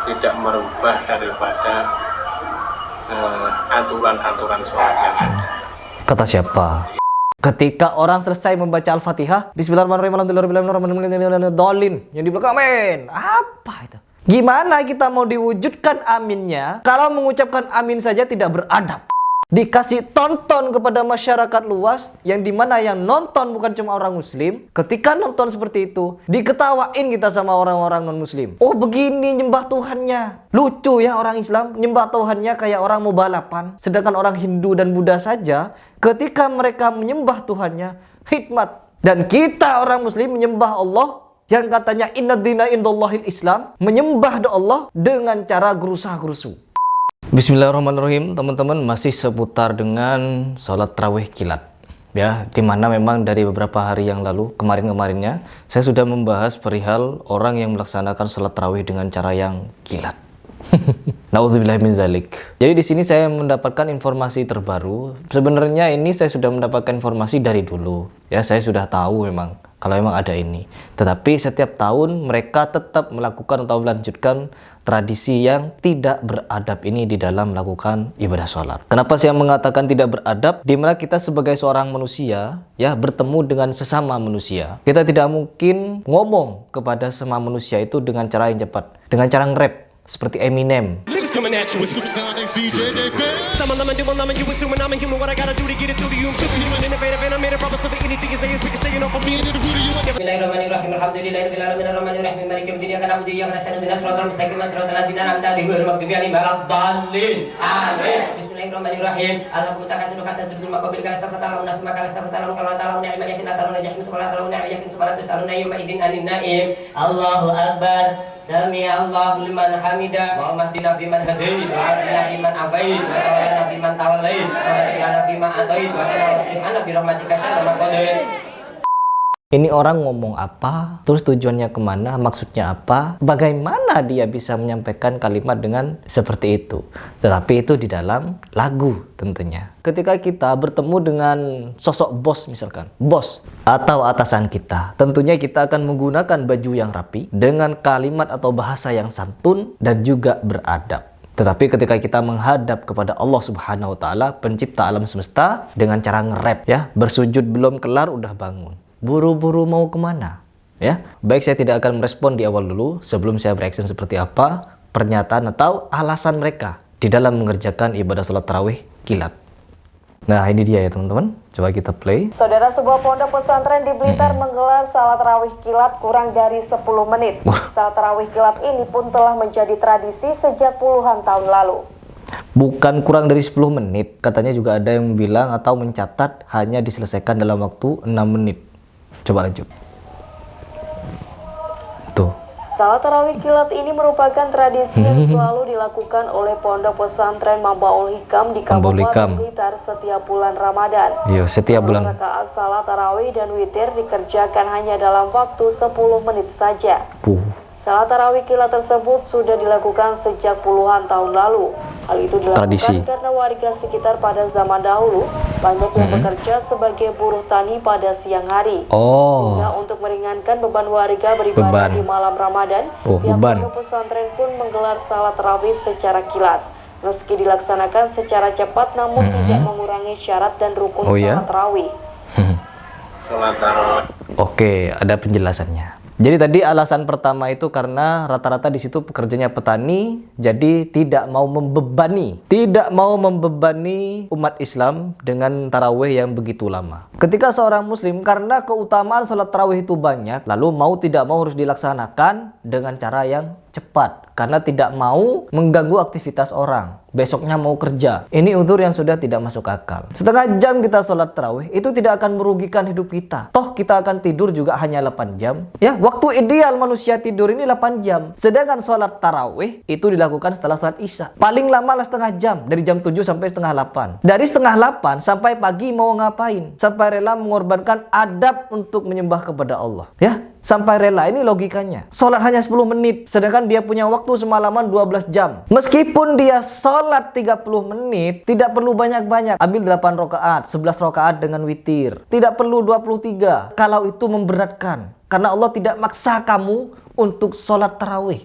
tidak merubah daripada aturan-aturan sholat yang ada. Kata siapa? Ketika orang selesai membaca Al-Fatihah, Bismillahirrahmanirrahim, Alhamdulillahirrahmanirrahim, yang di belakang amin. Apa itu? Gimana kita mau diwujudkan aminnya kalau mengucapkan amin saja tidak beradab? Dikasih tonton kepada masyarakat luas, yang dimana yang nonton bukan cuma orang muslim. Ketika nonton seperti itu, diketawain kita sama orang-orang non muslim. Oh begini nyembah Tuhannya. Lucu ya orang Islam nyembah Tuhannya kayak orang mau balapan. Sedangkan orang Hindu dan Buddha saja, ketika mereka menyembah Tuhannya, hikmat. Dan kita orang muslim menyembah Allah yang katanya inna dina indallahil Islam, menyembah Allah dengan cara gerusah-gerusu. Bismillahirrahmanirrahim, teman-teman, masih seputar dengan sholat tarawih kilat ya, dimana memang dari beberapa hari yang lalu, kemarin-kemarinnya saya sudah membahas perihal orang yang melaksanakan sholat tarawih dengan cara yang kilat. Nauzubillah min dzalik. Jadi di sini saya mendapatkan informasi terbaru. Sebenarnya ini saya sudah mendapatkan informasi dari dulu ya, saya sudah tahu memang kalau memang ada ini. Tetapi setiap tahun mereka tetap melakukan atau melanjutkan tradisi yang tidak beradab ini di dalam melakukan ibadah sholat. Kenapa saya mengatakan tidak beradab? Dimana kita sebagai seorang manusia ya, bertemu dengan sesama manusia, kita tidak mungkin ngomong kepada sesama manusia itu dengan cara yang cepat, dengan cara nge-rap seperti Eminem. Bismillahirrahmanirrahim. Alhamdulillahirrahmanirrahim. Maliki yaumiddin. Iyyaka na'budu wa iyyaka nasta'in. Ihdinas siratal mustaqim. Siratal ladzina an'amta 'alaihim ghairil maghdubi 'alaihim waladdallin. Amin. Bismillahirrahmanirrahim. Allahumma takasuru hatta zurtul maqabir kala safatal unas makala safatal kala ta'ala ni'mal yakin ta'ala jahim subhanahu wa ta'ala yakin subhanahu wa ta'ala yawma idzin anin na'im. Allahu akbar. Sami Allahu liman hamidah. Wa mahdina fiman hadait wa afina fiman afait wa tawallana fiman tawallait wa barik fiman atait wa qina bi rahmatika syarra ma qadait. Ini orang ngomong apa, terus tujuannya kemana, maksudnya apa, bagaimana dia bisa menyampaikan kalimat dengan seperti itu. Tetapi itu di dalam lagu tentunya. Ketika kita bertemu dengan sosok bos misalkan, bos atau atasan kita, tentunya kita akan menggunakan baju yang rapi dengan kalimat atau bahasa yang santun dan juga beradab. Tetapi ketika kita menghadap kepada Allah Subhanahu wa Ta'ala, pencipta alam semesta, dengan cara nge-rap ya, bersujud belum kelar udah bangun, buru-buru mau kemana ya. Baik, saya tidak akan merespon di awal dulu sebelum saya bereaksi seperti apa pernyataan atau alasan mereka di dalam mengerjakan ibadah sholat tarawih kilat. Nah ini dia ya teman-teman, coba kita play. Saudara, sebuah pondok pesantren di Blitar menggelar salat tarawih kilat kurang dari 10 menit. Salat tarawih kilat ini pun telah menjadi tradisi sejak puluhan tahun lalu. Bukan kurang dari 10 menit, katanya juga ada yang bilang atau mencatat hanya diselesaikan dalam waktu 6 menit. Coba lanjut. Tuh. Salat tarawih kilat ini merupakan tradisi yang selalu dilakukan oleh pondok pesantren Mambaul Hikam di Kabupaten Blitar setiap bulan Ramadan. Iya, setiap bulan. Rakaat salat tarawih dan witir dikerjakan hanya dalam waktu 10 menit saja. Salat tarawih kilat tersebut sudah dilakukan sejak puluhan tahun lalu. Hal itu dilakukan karena warga sekitar pada zaman dahulu banyak yang bekerja sebagai buruh tani pada siang hari. Sehingga untuk meringankan beban warga beribadah di malam Ramadan, pihak pondok pesantren pun menggelar salat tarawih secara kilat. Meski dilaksanakan secara cepat, namun tidak mengurangi syarat dan rukun salat tarawih. Oke, ada penjelasannya. Jadi tadi alasan pertama itu karena rata-rata di situ pekerjanya petani, jadi tidak mau membebani umat Islam dengan tarawih yang begitu lama. Ketika seorang muslim karena keutamaan sholat tarawih itu banyak, lalu mau tidak mau harus dilaksanakan dengan cara yang cepat karena tidak mau mengganggu aktivitas orang. Besoknya mau kerja. Ini udzur yang sudah tidak masuk akal. Setengah jam kita sholat tarawih itu tidak akan merugikan hidup kita. Toh kita akan tidur juga hanya 8 jam. Ya, waktu ideal manusia tidur ini 8 jam. Sedangkan sholat tarawih itu dilakukan setelah sholat isya. Paling lama lah setengah jam. Dari jam 7 sampai setengah 8. Dari setengah 8 sampai pagi mau ngapain? Sampai rela mengorbankan adab untuk menyembah kepada Allah. Ya, sampai rela, ini logikanya. Sholat hanya 10 menit, sedangkan dia punya waktu semalaman 12 jam. Meskipun dia sholat 30 menit, tidak perlu banyak-banyak. Ambil 8 rakaat, 11 rakaat dengan witir. Tidak perlu 23, kalau itu memberatkan. Karena Allah tidak maksa kamu untuk sholat tarawih.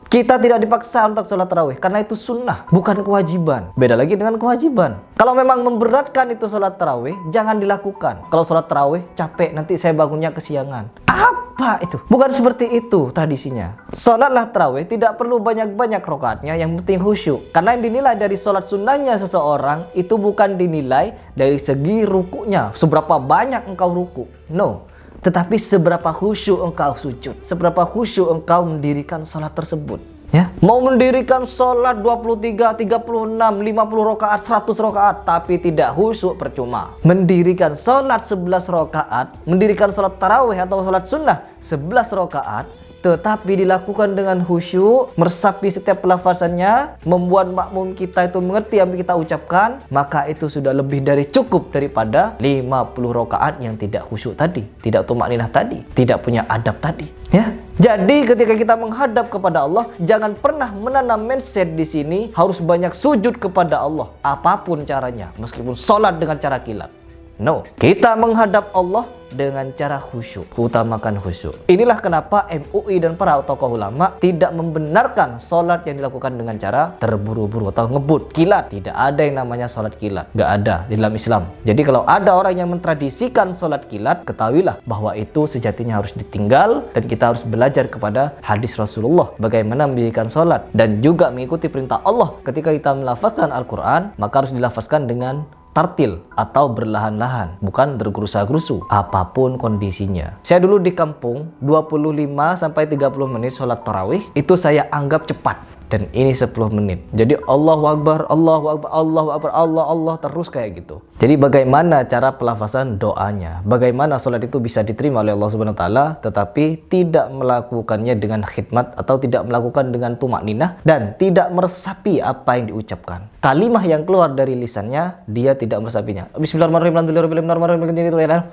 Kita tidak dipaksa untuk sholat tarawih karena itu sunnah, bukan kewajiban. Beda lagi dengan kewajiban. Kalau memang memberatkan itu sholat tarawih, jangan dilakukan. Kalau sholat tarawih capek, nanti saya bangunnya kesiangan. Apa itu? Bukan seperti itu tradisinya. Sholatlah tarawih tidak perlu banyak-banyak rakaatnya, yang penting khusyuk. Karena yang dinilai dari sholat sunnahnya seseorang itu bukan dinilai dari segi rukunya, seberapa banyak engkau ruku. No. Tetapi seberapa khusyuk engkau sujud, seberapa khusyuk engkau mendirikan sholat tersebut. Ya, mau mendirikan sholat 23, 36, 50 rakaat, 100 rakaat, tapi tidak khusyuk percuma. Mendirikan sholat 11 rakaat, mendirikan sholat tarawih atau sholat sunnah 11 rakaat, tetapi dilakukan dengan khusyuk, meresapi setiap pelafazannya, membuat makmum kita itu mengerti apa yang kita ucapkan, maka itu sudah lebih dari cukup daripada 50 rakaat yang tidak khusyuk tadi, tidak tumakninah tadi, tidak punya adab tadi. Ya, jadi ketika kita menghadap kepada Allah, jangan pernah menanam mindset di sini harus banyak sujud kepada Allah, apapun caranya, meskipun sholat dengan cara kilat. No, kita menghadap Allah dengan cara khusyuk, utamakan khusyuk. Inilah kenapa MUI dan para tokoh ulama tidak membenarkan sholat yang dilakukan dengan cara terburu-buru atau ngebut, kilat. Tidak ada yang namanya sholat kilat, nggak ada di dalam Islam. Jadi kalau ada orang yang mentradisikan sholat kilat, ketahuilah bahwa itu sejatinya harus ditinggal, dan kita harus belajar kepada hadis Rasulullah bagaimana mendirikan sholat, dan juga mengikuti perintah Allah. Ketika kita melafazkan Al-Quran, maka harus dilafazkan dengan tartil atau berlahan-lahan, bukan bergerusa-gerusu, apapun kondisinya. Saya dulu di kampung 25-30 menit sholat tarawih itu saya anggap cepat, dan ini 10 menit. Jadi Allahu Akbar, Allahu Akbar, Allahu Akbar, Allah terus kayak gitu. Jadi bagaimana cara pelafazan doanya, bagaimana sholat itu bisa diterima oleh Allah Subhanahu wa taala, tetapi tidak melakukannya dengan khidmat atau tidak melakukan dengan tumakninah, dan tidak meresapi apa yang diucapkan. Kalimah yang keluar dari lisannya dia tidak meresapinya. Bismillahirrahmanirrahim.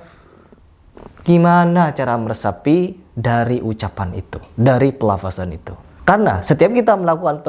Gimana cara meresapi dari ucapan itu, dari pelafazan itu? Karena setiap kita melakukan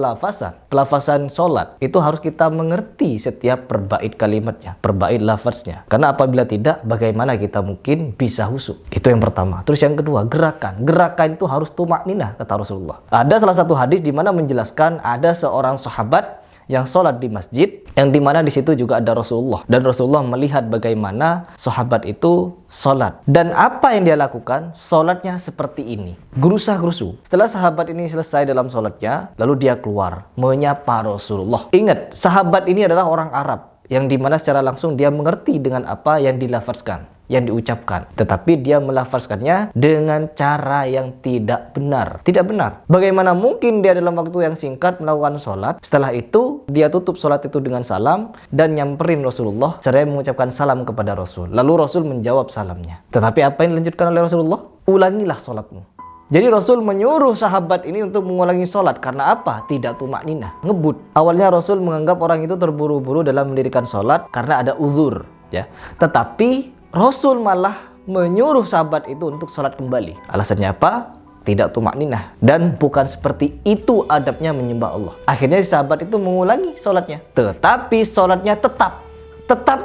pelafazan sholat, itu harus kita mengerti setiap perbait kalimatnya, perbait lafaznya. Karena apabila tidak, bagaimana kita mungkin bisa khusyuk? Itu yang pertama. Terus yang kedua, gerakan. Gerakan itu harus tumakninah, kata Rasulullah. Ada salah satu hadis di mana menjelaskan ada seorang sahabat yang sholat di masjid, yang dimana di situ juga ada Rasulullah, dan Rasulullah melihat bagaimana sahabat itu sholat, dan apa yang dia lakukan, sholatnya seperti ini, gerusa-gerusu. Setelah sahabat ini selesai dalam sholatnya, lalu dia keluar menyapa Rasulullah. Ingat, sahabat ini adalah orang Arab, yang dimana secara langsung dia mengerti dengan apa yang dilafazkan, yang diucapkan, tetapi dia melafazkannya dengan cara yang tidak benar. Tidak benar. Bagaimana mungkin dia dalam waktu yang singkat melakukan sholat, setelah itu dia tutup sholat itu dengan salam dan nyamperin Rasulullah seraya mengucapkan salam kepada Rasul. Lalu Rasul menjawab salamnya. Tetapi apa yang dilanjutkan oleh Rasulullah? Ulangilah sholatmu. Jadi Rasul menyuruh sahabat ini untuk mengulangi sholat. Karena apa? Tidak tumakninah, ngebut. Awalnya Rasul menganggap orang itu terburu-buru dalam mendirikan sholat karena ada uzur, ya. Tetapi Rasul malah menyuruh sahabat itu untuk sholat kembali. Alasannya apa? Tidak tumakninah, dan bukan seperti itu adabnya menyembah Allah. Akhirnya sahabat itu mengulangi sholatnya, tetapi sholatnya tetap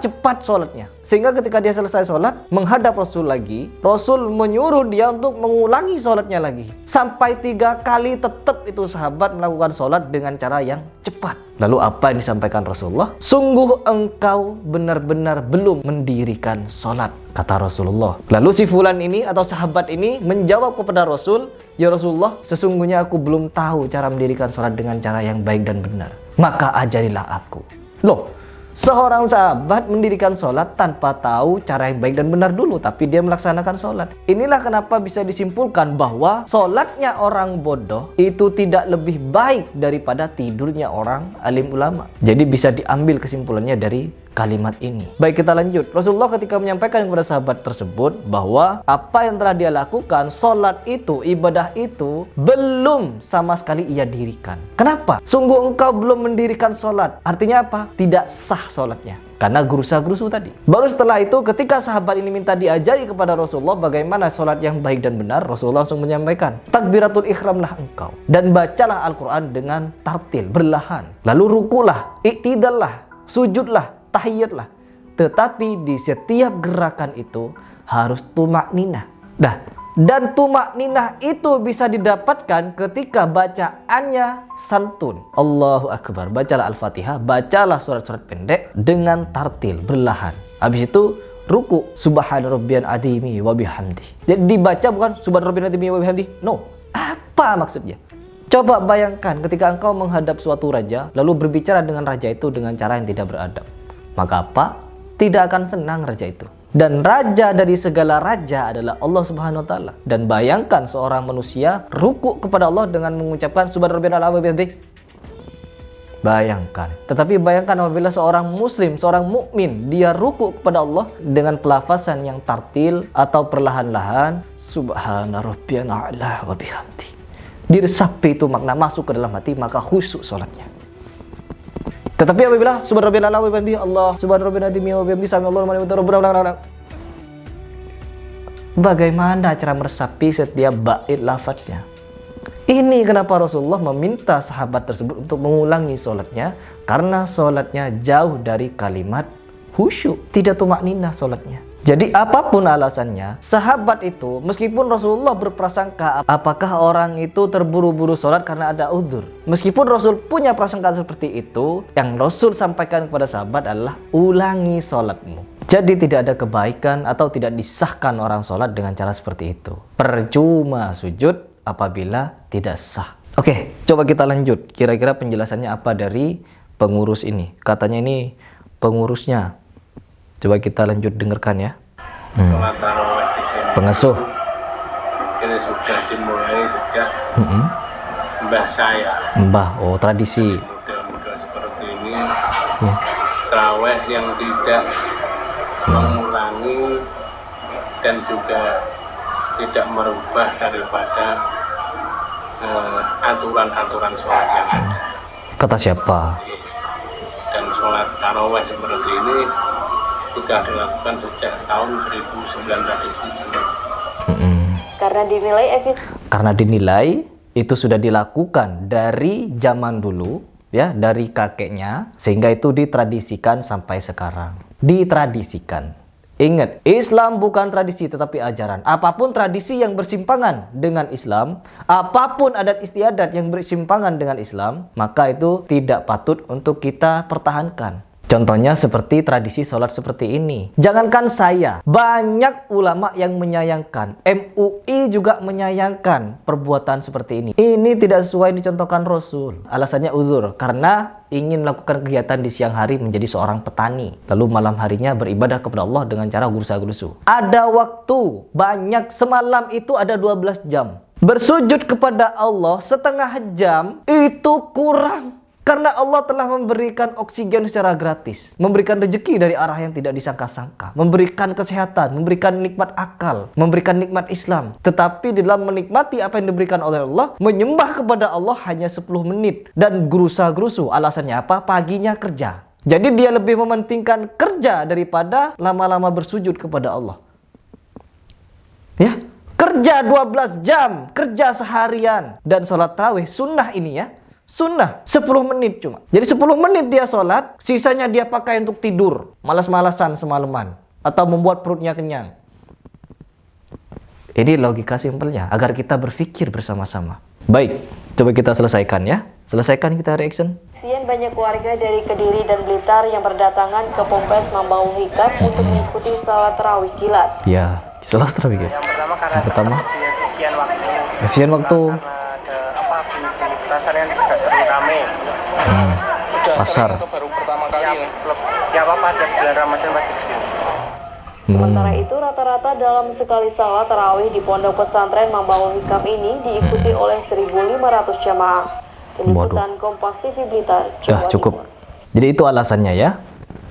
cepat sholatnya. Sehingga ketika dia selesai sholat, menghadap Rasul lagi, Rasul menyuruh dia untuk mengulangi sholatnya lagi. Sampai 3 kali tetap itu sahabat melakukan sholat dengan cara yang cepat. Lalu apa yang disampaikan Rasulullah? Sungguh engkau benar-benar belum mendirikan sholat, kata Rasulullah. Lalu si fulan ini atau sahabat ini menjawab kepada Rasul, ya Rasulullah, sesungguhnya aku belum tahu cara mendirikan sholat dengan cara yang baik dan benar. Maka ajarilah aku. Loh, seorang sahabat mendirikan sholat tanpa tahu cara yang baik dan benar dulu, tapi dia melaksanakan sholat. Inilah kenapa bisa disimpulkan bahwa sholatnya orang bodoh itu tidak lebih baik daripada tidurnya orang alim ulama. Jadi bisa diambil kesimpulannya dari kalimat ini. Baik, kita lanjut. Rasulullah ketika menyampaikan kepada sahabat tersebut bahwa apa yang telah dia lakukan, sholat itu, ibadah itu belum sama sekali ia dirikan. Kenapa? Sungguh engkau belum mendirikan sholat. Artinya apa? Tidak sah sholatnya, karena gerusa-gerusu tadi. Baru setelah itu ketika sahabat ini minta diajari kepada Rasulullah bagaimana sholat yang baik dan benar, Rasulullah langsung menyampaikan, takbiratul ihramlah engkau, dan bacalah Al-Quran dengan tartil, berlahan. Lalu rukulah, iktidallah, sujudlah, tahiyatlah. Tetapi di setiap gerakan itu harus tumakninah. Nah, Dan tumak ninah itu bisa didapatkan ketika bacaannya santun. Allahu Akbar. Bacalah Al-Fatihah, bacalah surat-surat pendek dengan tartil, berlahan. Habis itu ruku, subhana rabbiyal azimi wa bihamdi. Jadi dibaca bukan subhana rabbiyal azimi wa bihamdi. No. Apa maksudnya? Coba bayangkan ketika engkau menghadap suatu raja lalu berbicara dengan raja itu dengan cara yang tidak beradab. Maka apa? Tidak akan senang raja itu. Dan raja dari segala raja adalah Allah Subhanahu wa taala. Dan bayangkan seorang manusia ruku kepada Allah dengan mengucapkan subhana rabbiyal a'la wa bihamdi. Bayangkan. Tetapi bayangkan apabila seorang muslim, seorang mukmin, dia ruku kepada Allah dengan pelafasan yang tartil atau perlahan-lahan, subhana rabbiyal a'la wa bihamdi. Diresapi itu makna masuk ke dalam hati, maka khusyuk salatnya. Tetapi apabila subhana rabbiyal a'la wa bihamdi, Allah subhana rabbiyal azim wa bihamdi, sami Allahu liman hamidah, bagaimana cara meresapi setiap bait lafaznya? Ini kenapa Rasulullah meminta sahabat tersebut untuk mengulangi sholatnya, karena sholatnya jauh dari kalimat khusyuk, tidak tumakninah sholatnya. Jadi apapun alasannya, sahabat itu meskipun Rasulullah berprasangka apakah orang itu terburu-buru sholat karena ada uzur, meskipun Rasul punya prasangka seperti itu, yang Rasul sampaikan kepada sahabat adalah ulangi sholatmu. Jadi tidak ada kebaikan atau tidak disahkan orang sholat dengan cara seperti itu. Percuma sujud apabila tidak sah. Oke, coba kita lanjut. Kira-kira penjelasannya apa dari pengurus ini? Katanya ini pengurusnya. Coba kita lanjut dengarkan ya. Sholat tarawih di sini. Pengasuh. Ini sudah dimulai sejak mbah saya. Mbah, oh tradisi. Model-model seperti ini, tarawih yang tidak mengulangi dan juga tidak merubah daripada aturan-aturan sholat yang ada. Kata siapa? Dan sholat tarawih seperti ini sudah dilakukan sejak tahun 1900. Karena dinilai itu sudah dilakukan dari zaman dulu, ya, dari kakeknya, sehingga itu ditradisikan sampai sekarang. Ditradisikan. Ingat, Islam bukan tradisi tetapi ajaran. Apapun tradisi yang bersimpangan dengan Islam, apapun adat istiadat yang bersimpangan dengan Islam, maka itu tidak patut untuk kita pertahankan. Contohnya seperti tradisi sholat seperti ini. Jangankan saya, banyak ulama yang menyayangkan, MUI juga menyayangkan perbuatan seperti ini. Ini tidak sesuai dicontohkan Rasul. Alasannya uzur, karena ingin melakukan kegiatan di siang hari menjadi seorang petani, lalu malam harinya beribadah kepada Allah dengan cara gursa-gursu. Ada waktu banyak, semalam itu ada 12 jam. Bersujud kepada Allah setengah jam itu kurang. Karena Allah telah memberikan oksigen secara gratis, memberikan rezeki dari arah yang tidak disangka-sangka, memberikan kesehatan, memberikan nikmat akal, memberikan nikmat Islam. Tetapi di dalam menikmati apa yang diberikan oleh Allah, menyembah kepada Allah hanya 10 menit dan gerusa-gerusu. Alasannya apa? Paginya kerja. Jadi dia lebih mementingkan kerja daripada lama-lama bersujud kepada Allah. Ya, kerja 12 jam, kerja seharian, dan sholat tarawih sunnah ini ya. Sunnah 10 menit cuma. Jadi 10 menit dia sholat, sisanya dia pakai untuk tidur, malas-malasan semalaman, atau membuat perutnya kenyang. Ini logika simpelnya agar kita berpikir bersama-sama. Baik, coba kita selesaikan ya. Selesaikan kita reaction. Sekian banyak warga dari Kediri dan Blitar yang berdatangan ke Ponpes Mambaung Hikam untuk mengikuti salat tarawih kilat. Ya, salat tarawih kilat. Yang pertama karena efisien waktu. Pasarnya juga sering rame. Pasar. Baru pertama kali. Ya apa tiap bulan Ramadan pasti kesini. Sementara itu rata-rata dalam sekali salat tarawih di Pondok Pesantren Mambaung Hikam ini diikuti oleh 1.500 jamaah. Tim Liputan Kompas TV Blitar, Jawa cukup. Timur. Jadi itu alasannya ya.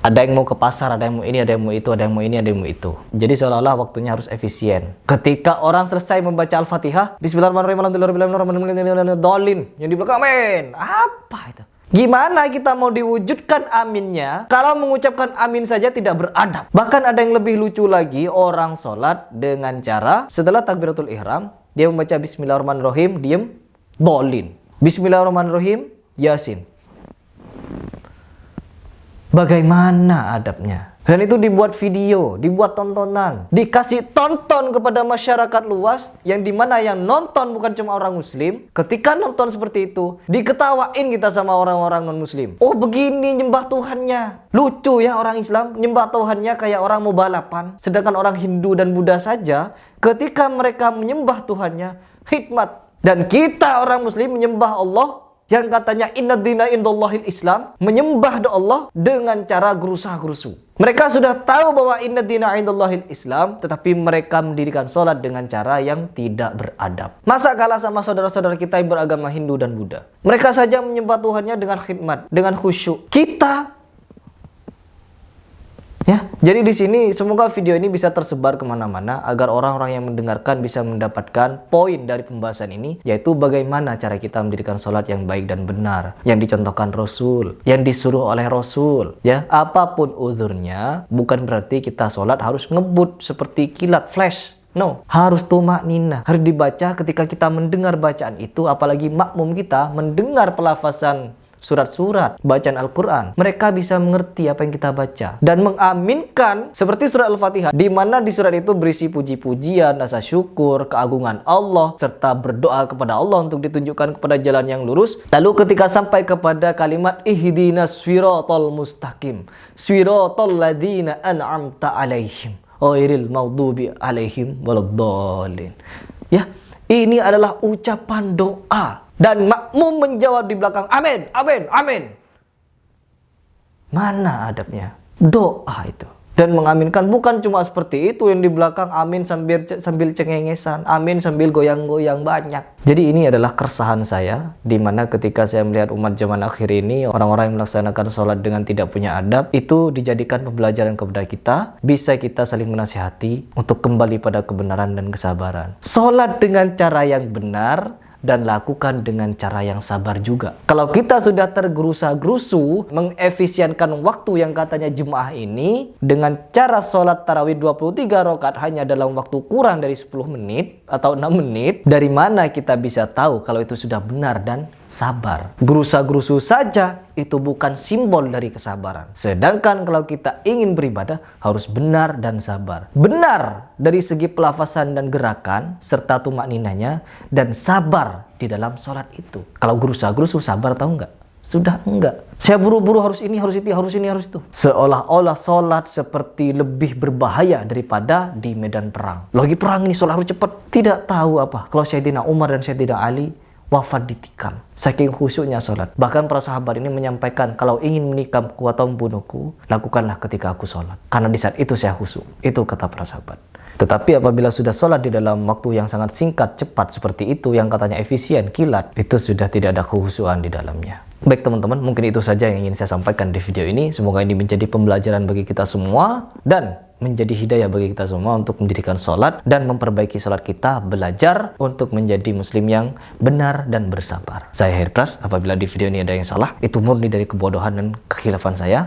Ada yang mau ke pasar, ada yang mau ini, ada yang mau itu, ada yang mau ini, ada yang mau itu. Jadi seolah-olah waktunya harus efisien. Ketika orang selesai membaca Al-Fatihah, Bismillahirrahmanirrahim, dolin, yang di belakang amin. Apa itu? Gimana kita mau diwujudkan aminnya kalau mengucapkan amin saja tidak beradab? Bahkan ada yang lebih lucu lagi, orang sholat dengan cara setelah takbiratul ihram, dia membaca Bismillahirrahmanirrahim, diem, dolin. Bismillahirrahmanirrahim, Yasin. Bagaimana adabnya? Dan itu dibuat video, dibuat tontonan, dikasih tonton kepada masyarakat luas, yang dimana yang nonton bukan cuma orang muslim. Ketika nonton seperti itu, diketawain kita sama orang-orang non-muslim. Oh begini nyembah Tuhannya. Lucu ya orang Islam, nyembah Tuhannya kayak orang mau balapan. Sedangkan orang Hindu dan Buddha saja, ketika mereka menyembah Tuhannya, hikmat. Dan kita orang muslim menyembah Allah, yang katanya inna dina indallahil Islam, menyembah Allah dengan cara gerusa-gerusu. Mereka sudah tahu bahwa inna dina indallahil Islam, tetapi mereka mendirikan sholat dengan cara yang tidak beradab. Masa kalah sama saudara-saudara kita yang beragama Hindu dan Buddha? Mereka saja menyembah Tuhannya dengan khidmat, dengan khusyuk. Kita ya, jadi di sini semoga video ini bisa tersebar kemana-mana agar orang-orang yang mendengarkan bisa mendapatkan poin dari pembahasan ini, yaitu bagaimana cara kita mendirikan sholat yang baik dan benar, yang dicontohkan Rasul, yang disuruh oleh Rasul. Ya, apapun uzurnya, bukan berarti kita sholat harus ngebut seperti kilat flash. No, harus tumak nina, harus dibaca. Ketika kita mendengar bacaan itu, apalagi makmum kita mendengar pelafasan surat-surat, bacaan Al-Quran, mereka bisa mengerti apa yang kita baca dan mengaminkan seperti surat Al-Fatihah, di mana di surat itu berisi puji-pujian, rasa syukur, keagungan Allah, serta berdoa kepada Allah untuk ditunjukkan kepada jalan yang lurus. Lalu ketika sampai kepada kalimat ihdinas siratal mustaqim, siratal ladzina an'amta alaihim ghairil maghdubi alaihim waladdallin. Ya, ini adalah ucapan doa. Dan makmum menjawab di belakang, amin, amin, amin. Mana adabnya? Doa itu. Dan mengaminkan bukan cuma seperti itu yang di belakang, amin sambil cengengesan, amin sambil goyang-goyang banyak. Jadi ini adalah keresahan saya, di mana ketika saya melihat umat zaman akhir ini, orang-orang yang melaksanakan sholat dengan tidak punya adab, itu dijadikan pembelajaran kepada kita, bisa kita saling menasihati untuk kembali pada kebenaran dan kesabaran. Sholat dengan cara yang benar, dan lakukan dengan cara yang sabar juga. Kalau kita sudah tergerusa-gerusu mengefisienkan waktu yang katanya jemaah ini dengan cara sholat tarawih 23 rakaat hanya dalam waktu kurang dari 10 menit atau 6 menit, dari mana kita bisa tahu kalau itu sudah benar dan sabar? Gerusa-gerusu saja itu bukan simbol dari kesabaran. Sedangkan kalau kita ingin beribadah harus benar dan sabar. Benar dari segi pelafasan dan gerakan serta tumak ninanya, dan sabar di dalam sholat itu. Kalau gerusa-gerusu sabar tahu enggak? Sudah enggak. Saya buru-buru harus ini, harus itu, harus ini, harus itu. Seolah-olah sholat seperti lebih berbahaya daripada di medan perang. Lagi perang ini sholat harus cepat. Tidak tahu apa kalau Sayyidina Umar dan Sayyidina Ali wafat ditikam, saking khusyuknya sholat. Bahkan para sahabat ini menyampaikan, kalau ingin menikam atau membunuhku, lakukanlah ketika aku sholat, karena di saat itu saya khusyuk. Itu kata para sahabat. Tetapi apabila sudah sholat di dalam waktu yang sangat singkat, cepat seperti itu, yang katanya efisien, kilat, itu sudah tidak ada kekhusyuan di dalamnya. Baik teman-teman, mungkin itu saja yang ingin saya sampaikan di video ini. Semoga ini menjadi pembelajaran bagi kita semua dan menjadi hidayah bagi kita semua untuk mendirikan sholat dan memperbaiki sholat kita, belajar untuk menjadi muslim yang benar dan bersabar. Saya Herpras, apabila di video ini ada yang salah, itu murni dari kebodohan dan kekhilafan saya.